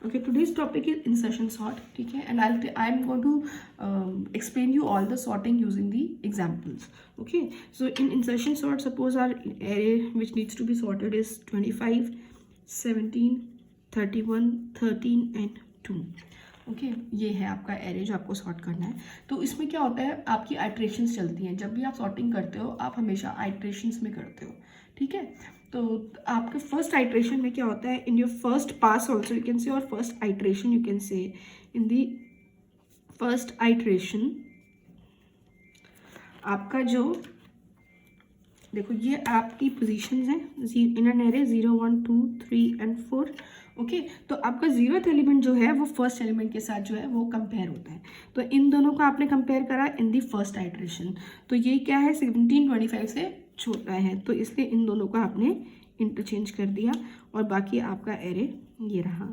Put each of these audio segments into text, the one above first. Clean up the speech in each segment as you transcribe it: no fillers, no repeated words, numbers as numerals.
Okay, today's topic is insertion sort. ठीक है, and I'm going to explain you all the sorting using the examples. Okay, so in insertion sort, suppose our array which needs to be sorted is 25, 17, 31, 13 and 2. Okay ये है आपका array जो आपको sort करना है. तो इसमें क्या होता है, आपकी आइट्रेशंस चलती हैं. जब भी आप सॉर्टिंग करते हो आप हमेशा आइट्रेशंस में करते हो. ठीक है, तो आपके फर्स्ट आइट्रेशन में क्या होता है, in your first pass also you can say, और first iteration you can say, in the first iteration आपका जो देखो ये आपकी पोजीशंस हैं in an array 0, 1, 2, 3 and 4. Okay, तो आपका 0th एलिमेंट जो है वो फर्स्ट एलिमेंट के साथ जो है वो कंपेयर होता है. तो इन दोनों को आपने कंपेयर करा इन दी फर्स्ट आइट्रेशन. तो ये क्या है, 17 25 से छोटा है, तो इसलिए इन दोनों को आपने इंटरचेंज कर दिया और बाकी आपका एरे ये रहा.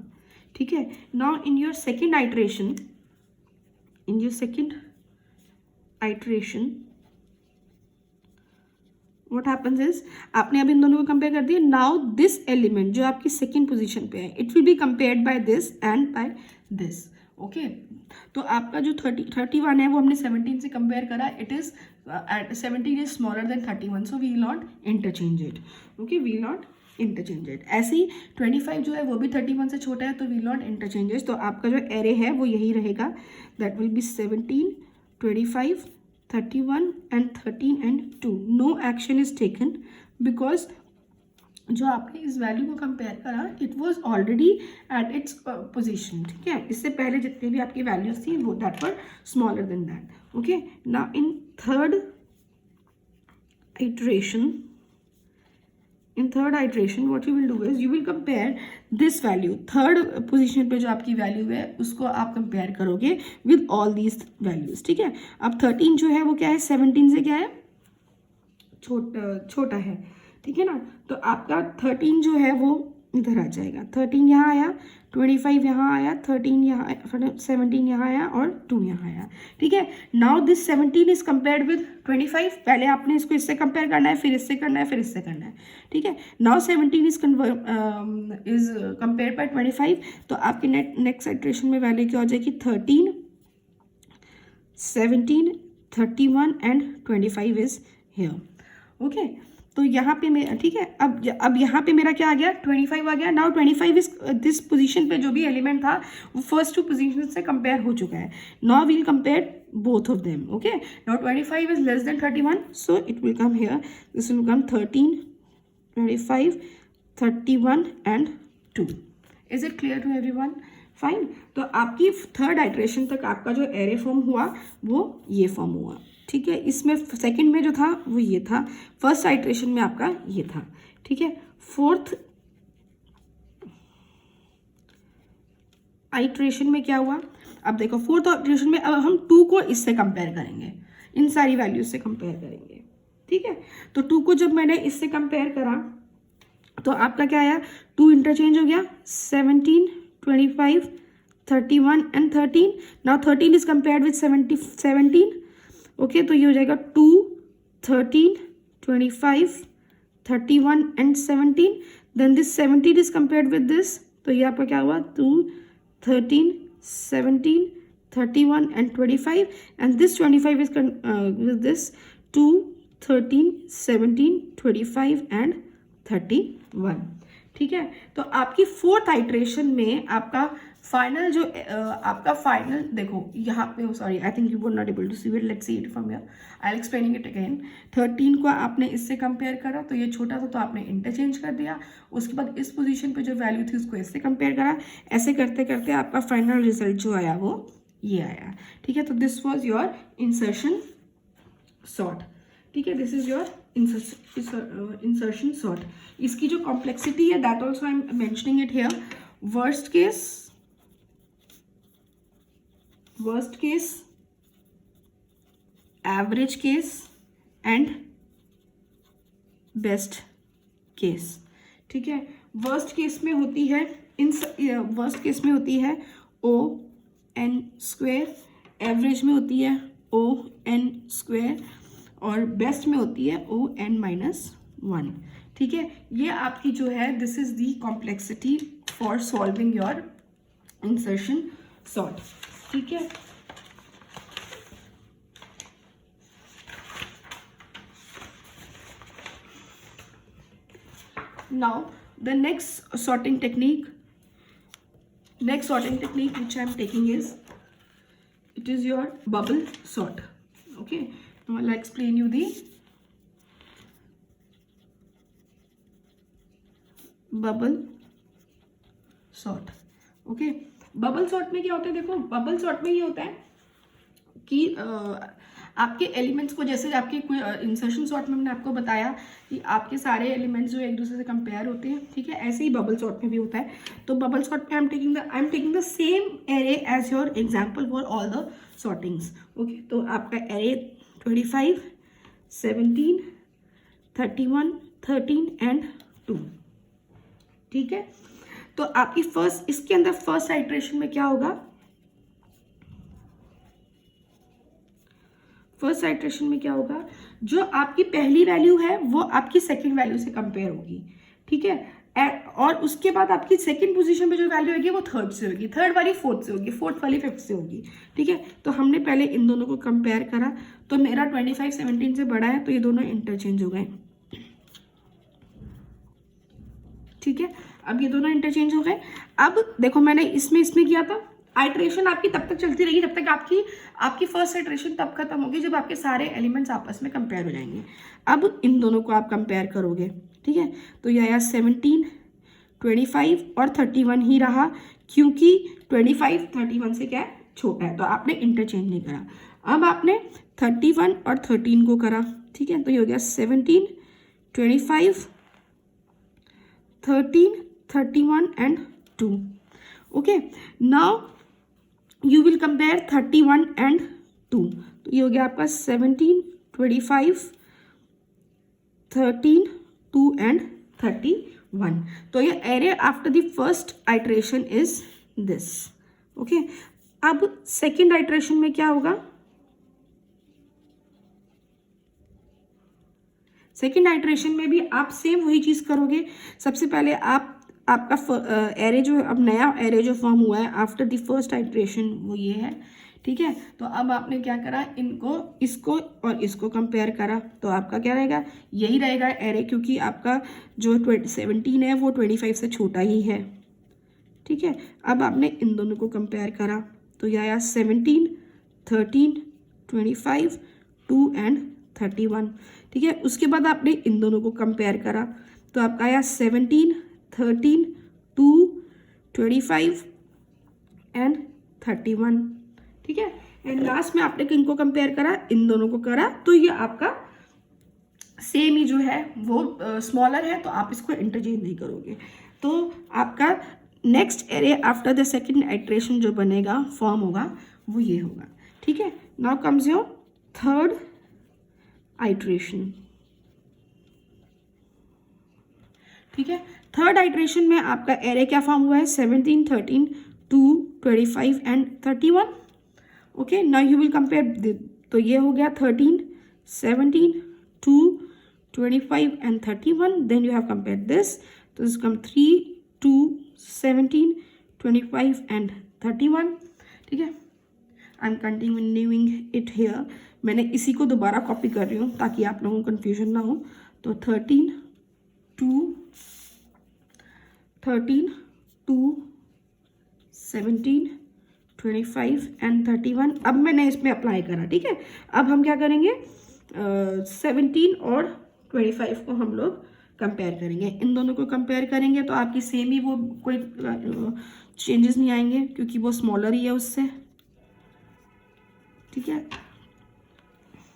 ठीक है, now in your second iteration, in your second iteration what happens is, आपने अब इन दोनों को कंपेयर कर दिया. नाउ दिस एलिमेंट जो आपकी सेकेंड पोजीशन पे है, it will be compared by this and by this. Okay, तो आपका जो 31 है वो हमने 17 से कंपेयर करा. It is 17 is smaller than 31, so we will not interchange it. Okay, we will not interchange it. ऐसे ही 25 जो है वो भी 31 से छोटा है, तो we will not interchange it. तो आपका जो एरे है वो यही रहेगा, that will be 17, 25, 31 and 13 and 2. No action is taken because जो आपने इस वैल्यू को कंपेयर करा it was already at its position. ठीक है, इससे पहले जितनी भी आपकी वैल्यूज थी वो that were smaller than that. Okay, now in third iteration, in third iteration what you will do is you will compare this value, third position पे जो आपकी वैल्यू है उसको आप कंपेयर करोगे with all these values. ठीक है, अब 13 जो है वो क्या है, 17 से क्या है, छोटा है. ठीक है ना, तो आपका 13 जो है वो इधर आ जाएगा. 13 यहाँ आया, 25 यहाँ आया, 13 यहाँ, 17 यहाँ आया और 2 यहाँ आया. ठीक है, now this 17 is compared with 25. पहले आपने इसको इससे कंपेयर करना है, फिर इससे करना है, फिर इससे करना है. ठीक है, नाउ 17 इज कंपेयर्ड बाय 25. तो आपके नेक्स्ट आइट्रेशन में वैल्यू क्या हो जाएगी, 13, 17, 31 एंड 25 इज हियर. ओके, तो यहाँ पे मैं, ठीक है, अब यहाँ पे मेरा क्या आ गया, 25 आ गया. नाउ 25 इज दिस पोजीशन पे जो भी एलिमेंट था वो फर्स्ट 2 पोजीशन से कंपेयर हो चुका है. Now we'll compare both of them. Okay, now 25 is less than 31, so it will come here, this will come 13, 25, 31 and 2. Is it clear to everyone? Fine. तो आपकी थर्ड आइट्रेशन तक आपका जो array form हुआ वो ये फॉर्म हुआ. ठीक है, इसमें सेकंड में जो था वो ये था, फर्स्ट आइट्रेशन में आपका ये था. ठीक है, फोर्थ आइट्रेशन में क्या हुआ, अब देखो फोर्थ आइट्रेशन में अब हम 2 को इससे कंपेयर करेंगे, इन सारी वैल्यूज से कंपेयर करेंगे. ठीक है, तो 2 को जब मैंने इससे कंपेयर करा तो आपका क्या आया, 2 इंटरचेंज हो गया, 17, 25, 31 and 13. Now 13 is compared with 17. Okay, तो ये हो जाएगा 2, 13, 25, 31 and 17. Then this 17 is compared with this, तो ये आपका क्या हुआ, 2, 13, 17, 31 and 25. And this 25 is with this 2, 13, 17, 25 and 31. ठीक है, तो आपकी फोर्थ आइट्रेशन में आपका फाइनल जो आपका फाइनल, देखो यहाँ पे, sorry I think you were not able to see it, let's see it from here, I'll explaining it again. 13 को आपने इससे कंपेयर करा तो ये छोटा था तो आपने इंटरचेंज कर दिया. उसके बाद इस पोजीशन पे जो वैल्यू थी उसको इससे कंपेयर करा. ऐसे करते करते आपका फाइनल रिजल्ट जो आया वो ये आया. ठीक है, तो this was your insertion sort. ठीक है, this is your insertion sort. इसकी जो कॉम्प्लेक्सिटी है that also I am mentioning it here. Worst case, average case and best case. ठीक है, वर्स्ट केस में होती है O(n²), एवरेज में होती है O(n²) और बेस्ट में होती है O(n-1). ठीक है, ये आपकी जो है this is the complexity for solving your insertion sort, ठीक है। Now the next sorting technique which I am taking is, it is your bubble sort. Okay, now I'll explain you the bubble sort. Okay, bubble sort में क्या होता है, देखो bubble sort में ये होता है कि आपके एलिमेंट्स को, जैसे आपके कोई इंसर्शन सॉर्ट में मैंने आपको बताया कि आपके सारे एलिमेंट्स जो एक दूसरे से कंपेयर होते हैं, ठीक है, ऐसे ही बबल सॉर्ट में भी होता है। तो बबल सॉर्ट में I am taking the same array as your example for all the sortings. Okay, तो आपका एरे 25, 17, 31, 13 एंड 2, ठीक है। तो आपकी इसके अंदर फर्स्ट आइटरेशन में क्या होगा, फर्स्ट आइटरेशन में क्या होगा, जो आपकी पहली वैल्यू है वो आपकी सेकंड वैल्यू से कंपेयर होगी, ठीक है। और उसके बाद आपकी सेकंड पोजीशन पे जो वैल्यू होगी वो थर्ड से होगी, थर्ड वाली फोर्थ से होगी, फोर्थ वाली फिफ्थ से होगी, ठीक है। तो हमने पहले इन दोनों को कंपेयर करा, तो मेरा 25 17 से बड़ा है, तो ये दोनों इंटरचेंज हो गए, ठीक है। अब ये दोनों इंटरचेंज हो गए। अब देखो मैंने इसमें किया था, आइटरेशन आपकी तब तक चलती रहेगी जब तक आपकी फर्स्ट आइटरेशन तब खत्म होगी जब आपके सारे एलिमेंट्स आपस में कंपेयर हो जाएंगे। अब इन दोनों को आप कंपेयर करोगे, ठीक है। तो यह आया 17, 25 और 31 ही रहा, क्योंकि 25 31 से क्या है, छोटा है, तो आपने इंटरचेंज नहीं करा। अब आपने 31 और 13 को करा, ठीक है। तो ये हो गया 17, 25, 13, 31 and 2. Okay, now you will compare 31 and 2. तो ये हो गया आपका 17, 25, 13, 2 and 31. तो ये array after the first iteration is this. Okay, अब second iteration में क्या होगा, सेकेंड आइटरेशन में भी आप सेम वही चीज़ करोगे। सबसे पहले आपका एरे जो अब नया एरे जो फॉर्म हुआ है आफ्टर द फर्स्ट आइटरेशन वो ये है, ठीक है। तो अब आपने क्या करा, इसको और इसको कंपेयर करा, तो आपका क्या रहेगा, यही रहेगा एरे, क्योंकि आपका जो 17 है वो 25 से छोटा ही है, ठीक है। अब आपने इन दोनों को कंपेयर करा, तो यह आया 17, 13, 25, 2 एंड 31, ठीक है। उसके बाद आपने इन दोनों को कंपेयर करा, तो आपका आया 17, 13, 2, 25 एंड 31, ठीक है। एंड लास्ट में आपने किनको कंपेयर करा, इन दोनों को करा, तो ये आपका सेम ही जो है वो स्मॉलर है, तो आप इसको इंटरचेंज नहीं करोगे। तो आपका next array after the second iteration जो बनेगा, फॉर्म होगा, वो ये होगा, ठीक है। Now comes your third iteration, ठीक है। थर्ड आइटरेशन में आपका एरे क्या फॉर्म हुआ है, 17, 13, 2, 25 and 31। Okay, now you will compare, तो ये हो गया 13, 17, 2, 25 and 31, then you have compare this, तो दिस कम 3, 2, 17, 25 एंड 31, ठीक है। I am continuing it here, मैंने इसी को दोबारा कॉपी कर रही हूँ ताकि आप लोगों को कन्फ्यूजन ना हो। तो 13, 2, 17, 25 एंड 31, अब मैंने इसमें अप्लाई करा, ठीक है। अब हम क्या करेंगे, 17 और 25 को हम लोग कंपेयर करेंगे, इन दोनों को कंपेयर करेंगे, तो आपकी सेम ही, वो कोई चेंजेस नहीं आएंगे क्योंकि वो स्मॉलर ही है उससे, ठीक है।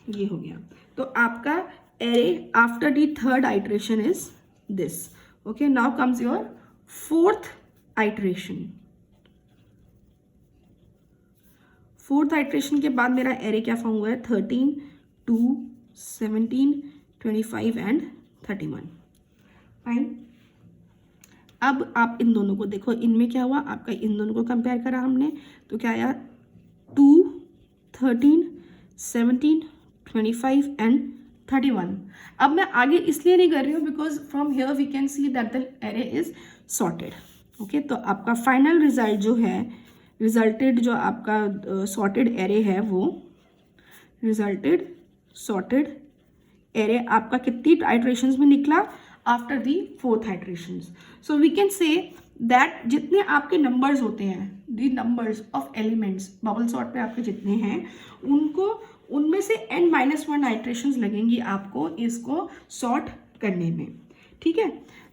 ये हो गया, तो आपका array after the third iteration is this. Okay, now comes your fourth iteration. Fourth iteration के बाद मेरा एरे क्या फॉर्म हुआ है, 13, 2, 17, 25 एंड 31। फाइन, अब आप इन दोनों को देखो, इनमें क्या हुआ, आपका इन दोनों को कंपेयर करा हमने, तो क्या आया, 2, 13, 17, 25 एंड 31। अब मैं आगे इसलिए नहीं कर रही हूँ because from here we can see that the array is sorted. Okay, तो आपका फाइनल रिजल्ट जो है, रिजल्टेड जो आपका सॉर्टेड एरे है, वो रिजल्टेड सॉर्टेड एरे आपका कितनी आइट्रेशंस में निकला? After the 4th iterations. So we can say that जितने आपके नंबर्स होते हैं, the numbers of elements bubble sort पे आपके जितने हैं, उनको उनमें से n-1 आइट्रेशंस लगेंगी आपको इसको सॉर्ट करने में। ठीक है,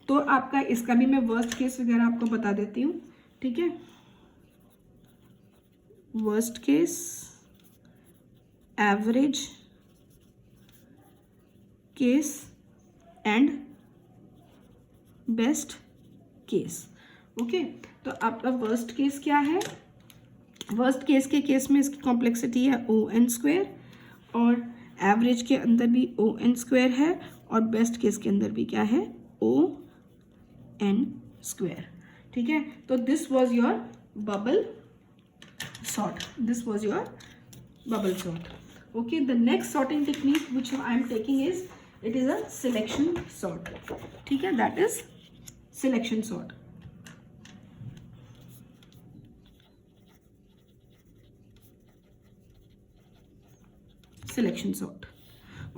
तो आपका इसका भी मैं वर्स्ट केस वगैरह आपको बता देती हूँ। ठीक है, worst case, average case and best case. Okay, तो आपका वर्स्ट केस क्या है? वर्स्ट केस के केस में इसकी कॉम्प्लेक्सिटी है O(n)² और एवरेज के अंदर भी O(n)² है और बेस्ट केस के अंदर भी क्या है? O(n)²। ठीक है, तो this was your bubble sort. This was your bubble sort. Okay, the next sorting technique which I am taking is, it is a selection sort. ठीक है, that is selection sort. Selection sort.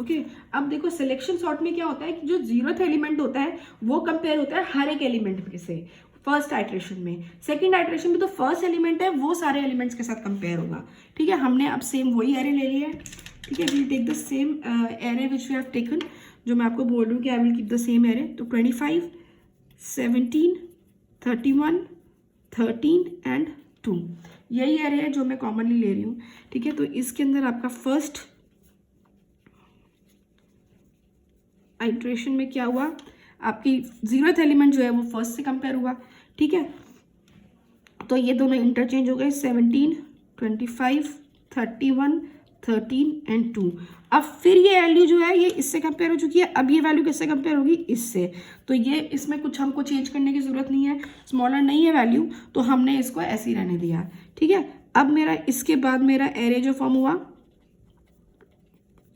Okay, अब देखो selection sort में क्या होता है कि जो 0th एलिमेंट होता है वो कंपेयर होता है हर एक एलिमेंट में से फर्स्ट आइट्रेशन में। सेकंड आइट्रेशन में तो फर्स्ट एलिमेंट है वो सारे एलिमेंट्स के साथ कंपेयर होगा। ठीक है, हमने अब सेम वही एरे ले लिया है। ठीक है, we take the same array which we have taken, जो मैं आपको बोल रही हूँ कि I will keep the same array. तो 25, 17, 31, 13 एंड 2, यही एरे है जो मैं कॉमनली ले रही हूँ। ठीक है, तो इसके अंदर आपका फर्स्ट आइट्रेशन में क्या हुआ, आपकी 0th एलिमेंट जो है वो फर्स्ट से कंपेयर हुआ। ठीक है, तो ये दोनों इंटरचेंज हो गए, 17, 25, 31, 13 एंड 2। अब फिर ये वैल्यू जो है ये इससे कंपेयर हो चुकी है, अब ये वैल्यू किससे कंपेयर होगी? इससे। तो ये इसमें कुछ हमको चेंज करने की ज़रूरत नहीं है, स्मॉलर नहीं है वैल्यू, तो हमने इसको ऐसे ही रहने दिया। ठीक है, अब मेरा इसके बाद मेरा एरे जो फॉर्म हुआ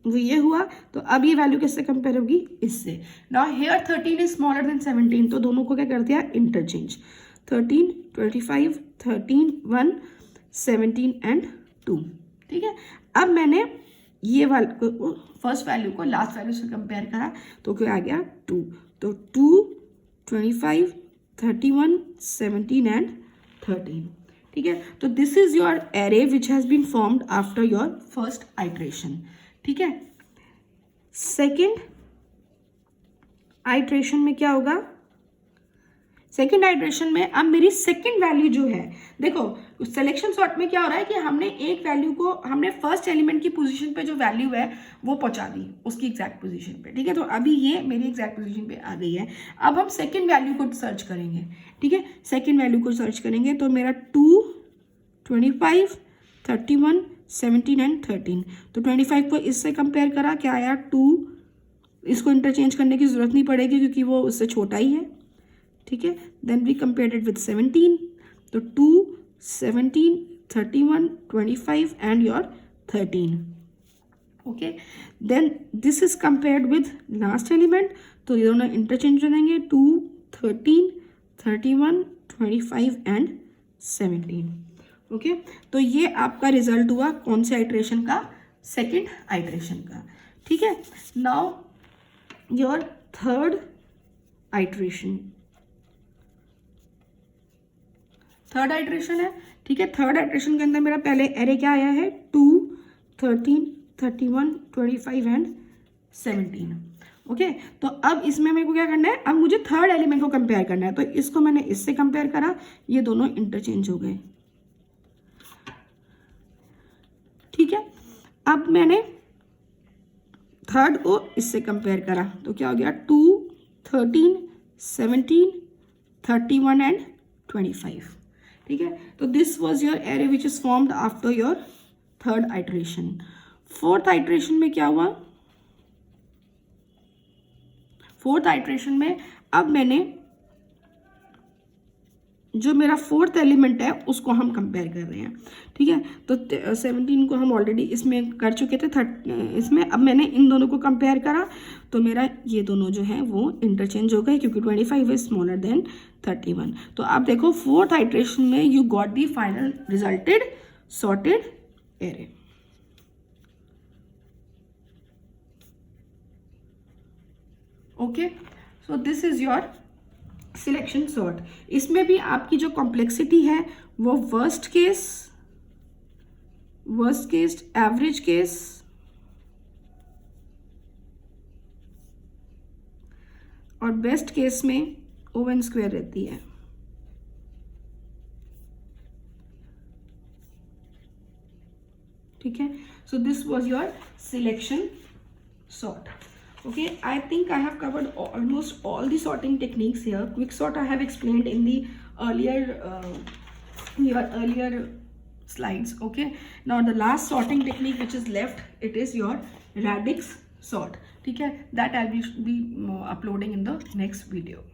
वो ये हुआ, तो अब ये वैल्यू किससे कंपेयर होगी? इससे। Now here 13 is smaller then 17, तो दोनों को क्या कर दिया? इंटरचेंज। 13, 25, 13, 1, 17 एंड 2। ठीक है, अब मैंने ये फर्स्ट वैल्यू को लास्ट वैल्यू से कंपेयर करा, तो क्या आ गया? 2। तो 2, 25, 31, 17 एंड 13। ठीक है, तो this is your array which has been formed after your first iteration. ठीक है, सेकेंड आइट्रेशन में क्या होगा? सेकेंड आइट्रेशन में अब मेरी सेकेंड वैल्यू जो है, देखो सिलेक्शन सॉर्ट में क्या हो रहा है कि हमने एक वैल्यू को, हमने फर्स्ट एलिमेंट की पोजीशन पे जो वैल्यू है वो पहुंचा दी उसकी एग्जैक्ट पोजीशन पे। ठीक है, तो अभी ये मेरी एग्जैक्ट पोजीशन पे आ गई है। अब हम सेकेंड वैल्यू को सर्च करेंगे। ठीक है, सेकेंड वैल्यू को सर्च करेंगे, तो मेरा 2, 25, 31, 17 एंड 13। तो 25 को इससे कंपेयर करा, क्या आया? 2। इसको इंटरचेंज करने की जरूरत नहीं पड़ेगी क्योंकि वो उससे छोटा ही है। ठीक है, then we compared it with 17, तो 2, 17, 31, 25 and your 13। Okay, then this is compared with last element, तो ये दोनों इंटरचेंज हो जाएंगे, 2, 13, 31, 25 एंड 17। ओके, तो ये आपका रिजल्ट हुआ कौन से आइट्रेशन का? सेकेंड आइट्रेशन का। ठीक है, now your third iteration. Third iteration है। ठीक है, थर्ड आइट्रेशन के अंदर मेरा पहले एरे क्या आया है? 2, 13, 31, 25 एंड 17। ओके, तो अब इसमें मेरे को क्या करना है? अब मुझे थर्ड एलिमेंट को कंपेयर करना है, तो इसको मैंने इससे कंपेयर करा, ये दोनों इंटरचेंज हो गए। ठीक है, अब मैंने थर्ड को इससे कंपेयर करा, तो क्या हो गया? 2, 13, 17, 31 एंड 25। ठीक है, तो this was your array which is formed after your third iteration. Fourth iteration में क्या हुआ? फोर्थ आइट्रेशन में अब मैंने जो मेरा फोर्थ एलिमेंट है उसको हम कंपेयर कर रहे हैं, ठीक है। तो 17 को हम ऑलरेडी इसमें कर चुके थे इसमें। अब मैंने इन दोनों को कंपेयर करा तो मेरा ये दोनों जो है वो इंटरचेंज हो गए, क्योंकि 25 इज स्मॉलर देन 31। तो आप देखो फोर्थ आइट्रेशन में you got the final resulted sorted array. Okay, so this is your selection sort. इसमें भी आपकी जो कॉम्प्लेक्सिटी है वो वर्स्ट केस, एवरेज केस और बेस्ट केस में ओवन स्क्वायर रहती है। ठीक है, so this was your selection sort. Okay, I think I have covered almost all the sorting techniques here. Quick sort I have explained in the earlier slides. Okay, now the last sorting technique which is left, it is your radix sort. ठीक है, that I will be uploading in the next video.